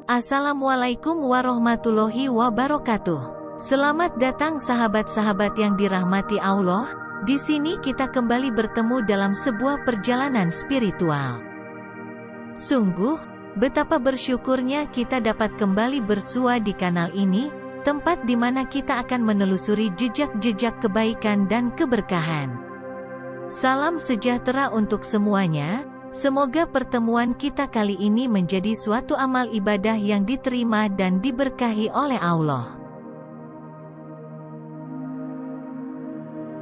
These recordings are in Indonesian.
Assalamualaikum warahmatullahi wabarakatuh. Selamat datang sahabat-sahabat yang dirahmati Allah. Di sini kita kembali bertemu dalam sebuah perjalanan spiritual. Sungguh, betapa bersyukurnya kita dapat kembali bersua di kanal ini, tempat di mana kita akan menelusuri jejak-jejak kebaikan dan keberkahan. Salam sejahtera untuk semuanya. Semoga pertemuan kita kali ini menjadi suatu amal ibadah yang diterima dan diberkahi oleh Allah.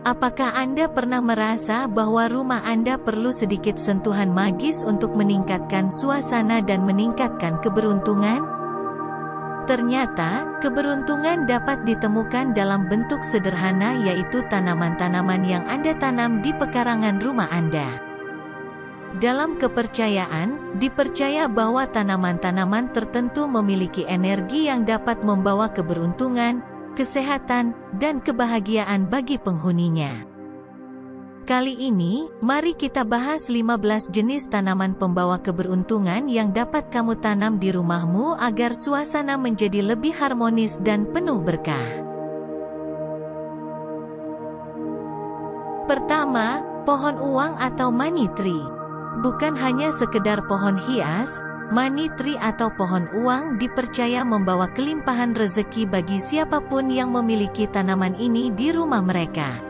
Apakah Anda pernah merasa bahwa rumah Anda perlu sedikit sentuhan magis untuk meningkatkan suasana dan meningkatkan keberuntungan? Ternyata, keberuntungan dapat ditemukan dalam bentuk sederhana, yaitu tanaman-tanaman yang Anda tanam di pekarangan rumah Anda. Dalam kepercayaan, dipercaya bahwa tanaman-tanaman tertentu memiliki energi yang dapat membawa keberuntungan, kesehatan, dan kebahagiaan bagi penghuninya. Kali ini, mari kita bahas 15 jenis tanaman pembawa keberuntungan yang dapat kamu tanam di rumahmu agar suasana menjadi lebih harmonis dan penuh berkah. Pertama, pohon uang atau money tree. Bukan hanya sekedar pohon hias, money tree atau pohon uang dipercaya membawa kelimpahan rezeki bagi siapapun yang memiliki tanaman ini di rumah mereka.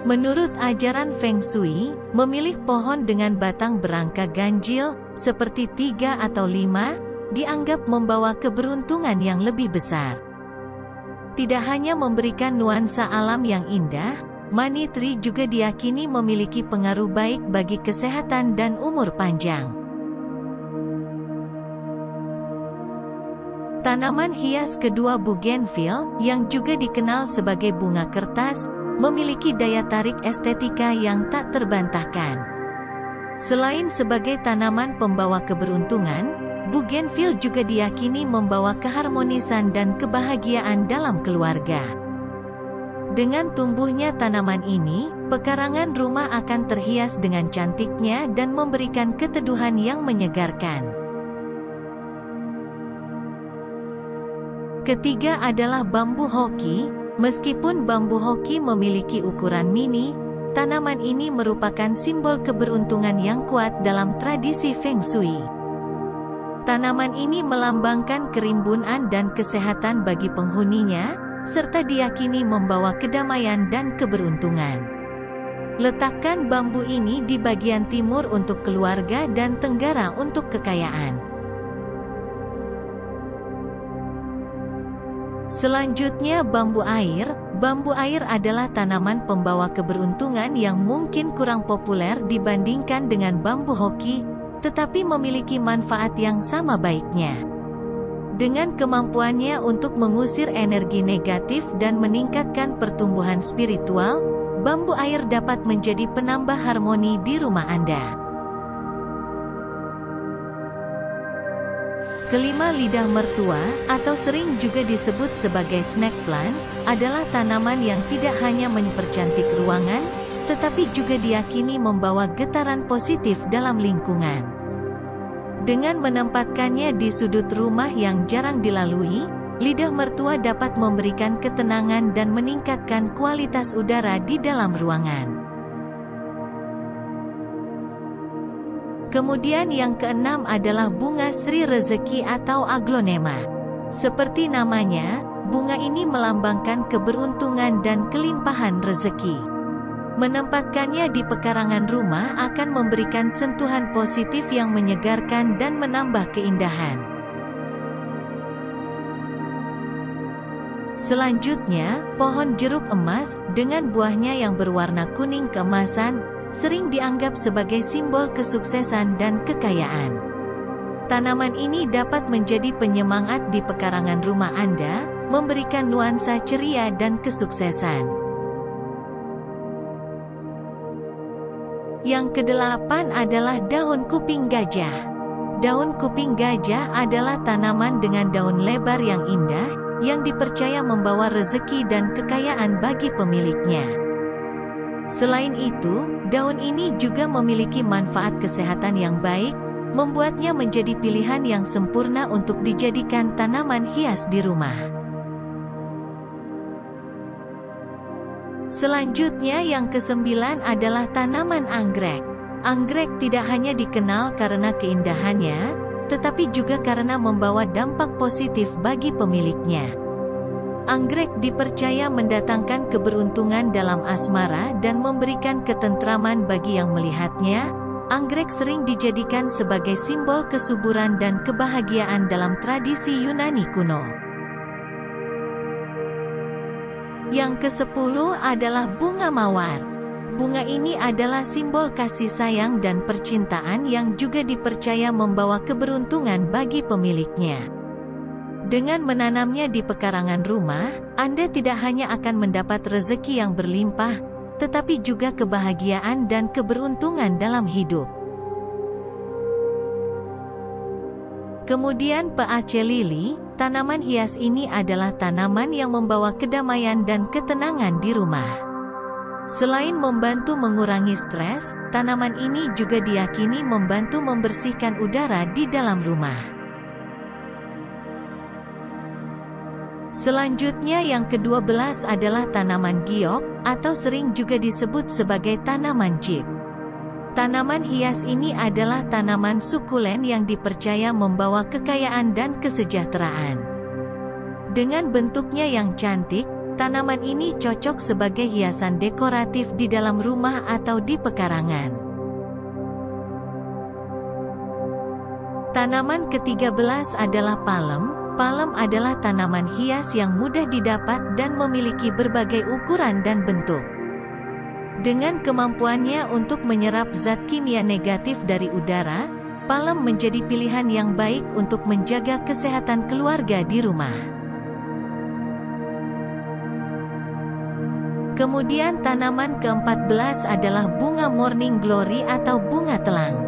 Menurut ajaran Feng Shui, memilih pohon dengan batang berangka ganjil, seperti 3 atau 5, dianggap membawa keberuntungan yang lebih besar. Tidak hanya memberikan nuansa alam yang indah, money tree juga diyakini memiliki pengaruh baik bagi kesehatan dan umur panjang. Tanaman hias kedua, bougainville, yang juga dikenal sebagai bunga kertas, memiliki daya tarik estetika yang tak terbantahkan. Selain sebagai tanaman pembawa keberuntungan, bougainville juga diyakini membawa keharmonisan dan kebahagiaan dalam keluarga. Dengan tumbuhnya tanaman ini, pekarangan rumah akan terhias dengan cantiknya dan memberikan keteduhan yang menyegarkan. Ketiga adalah bambu hoki. Meskipun bambu hoki memiliki ukuran mini, tanaman ini merupakan simbol keberuntungan yang kuat dalam tradisi Feng Shui. Tanaman ini melambangkan kerimbunan dan kesehatan bagi penghuninya, serta diyakini membawa kedamaian dan keberuntungan. Letakkan bambu ini di bagian timur untuk keluarga dan tenggara untuk kekayaan. Selanjutnya, bambu air. Bambu air adalah tanaman pembawa keberuntungan yang mungkin kurang populer dibandingkan dengan bambu hoki, tetapi memiliki manfaat yang sama baiknya. Dengan kemampuannya untuk mengusir energi negatif dan meningkatkan pertumbuhan spiritual, bambu air dapat menjadi penambah harmoni di rumah Anda. Kelima, lidah mertua, atau sering juga disebut sebagai snake plant, adalah tanaman yang tidak hanya mempercantik ruangan, tetapi juga diyakini membawa getaran positif dalam lingkungan. Dengan menempatkannya di sudut rumah yang jarang dilalui, lidah mertua dapat memberikan ketenangan dan meningkatkan kualitas udara di dalam ruangan. Kemudian yang keenam adalah bunga Sri Rezeki atau aglonema. Seperti namanya, bunga ini melambangkan keberuntungan dan kelimpahan rezeki. Menempatkannya di pekarangan rumah akan memberikan sentuhan positif yang menyegarkan dan menambah keindahan. Selanjutnya, pohon jeruk emas, dengan buahnya yang berwarna kuning keemasan, sering dianggap sebagai simbol kesuksesan dan kekayaan. Tanaman ini dapat menjadi penyemangat di pekarangan rumah Anda, memberikan nuansa ceria dan kesuksesan. Yang kedelapan adalah daun kuping gajah. Daun kuping gajah adalah tanaman dengan daun lebar yang indah, yang dipercaya membawa rezeki dan kekayaan bagi pemiliknya. Selain itu, daun ini juga memiliki manfaat kesehatan yang baik, membuatnya menjadi pilihan yang sempurna untuk dijadikan tanaman hias di rumah. Selanjutnya yang ke-9 adalah tanaman anggrek. Anggrek tidak hanya dikenal karena keindahannya, tetapi juga karena membawa dampak positif bagi pemiliknya. Anggrek dipercaya mendatangkan keberuntungan dalam asmara dan memberikan ketentraman bagi yang melihatnya. Anggrek sering dijadikan sebagai simbol kesuburan dan kebahagiaan dalam tradisi Yunani kuno. Yang ke-10 adalah bunga mawar. Bunga ini adalah simbol kasih sayang dan percintaan yang juga dipercaya membawa keberuntungan bagi pemiliknya. Dengan menanamnya di pekarangan rumah, Anda tidak hanya akan mendapat rezeki yang berlimpah, tetapi juga kebahagiaan dan keberuntungan dalam hidup. Kemudian PAC lili, tanaman hias ini adalah tanaman yang membawa kedamaian dan ketenangan di rumah. Selain membantu mengurangi stres, tanaman ini juga diyakini membantu membersihkan udara di dalam rumah. Selanjutnya yang ke-12 adalah tanaman giok, atau sering juga disebut sebagai tanaman jip. Tanaman hias ini adalah tanaman sukulen yang dipercaya membawa kekayaan dan kesejahteraan. Dengan bentuknya yang cantik, tanaman ini cocok sebagai hiasan dekoratif di dalam rumah atau di pekarangan. Tanaman ke-13 adalah palem. Palem adalah tanaman hias yang mudah didapat dan memiliki berbagai ukuran dan bentuk. Dengan kemampuannya untuk menyerap zat kimia negatif dari udara, palem menjadi pilihan yang baik untuk menjaga kesehatan keluarga di rumah. Kemudian tanaman ke-14 adalah bunga morning glory atau bunga telang.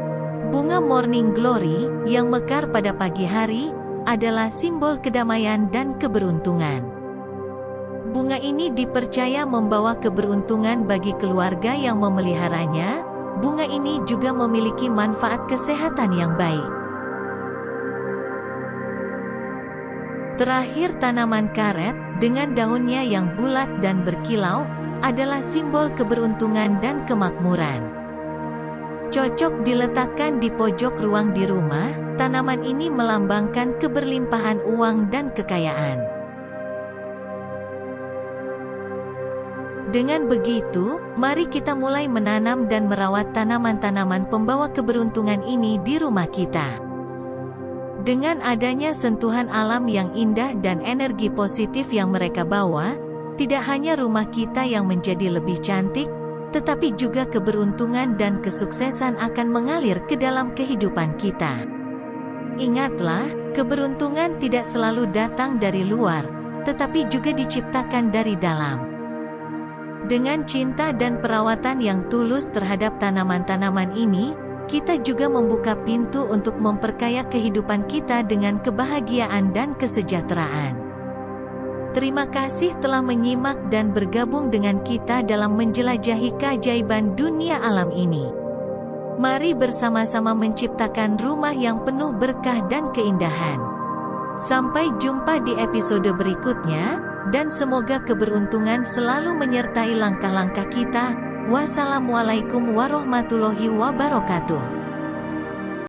Bunga morning glory, yang mekar pada pagi hari, adalah simbol kedamaian dan keberuntungan. Bunga ini dipercaya membawa keberuntungan bagi keluarga yang memeliharanya. Bunga ini juga memiliki manfaat kesehatan yang baik. Terakhir tanaman karet, dengan daunnya yang bulat dan berkilau, adalah simbol keberuntungan dan kemakmuran. Cocok diletakkan di pojok ruang di rumah, tanaman ini melambangkan keberlimpahan uang dan kekayaan. Dengan begitu, mari kita mulai menanam dan merawat tanaman-tanaman pembawa keberuntungan ini di rumah kita. Dengan adanya sentuhan alam yang indah dan energi positif yang mereka bawa, tidak hanya rumah kita yang menjadi lebih cantik, tetapi juga keberuntungan dan kesuksesan akan mengalir ke dalam kehidupan kita. Ingatlah, keberuntungan tidak selalu datang dari luar, tetapi juga diciptakan dari dalam. Dengan cinta dan perawatan yang tulus terhadap tanaman-tanaman ini, kita juga membuka pintu untuk memperkaya kehidupan kita dengan kebahagiaan dan kesejahteraan. Terima kasih telah menyimak dan bergabung dengan kita dalam menjelajahi keajaiban dunia alam ini. Mari bersama-sama menciptakan rumah yang penuh berkah dan keindahan. Sampai jumpa di episode berikutnya, dan semoga keberuntungan selalu menyertai langkah-langkah kita. Wassalamualaikum warahmatullahi wabarakatuh.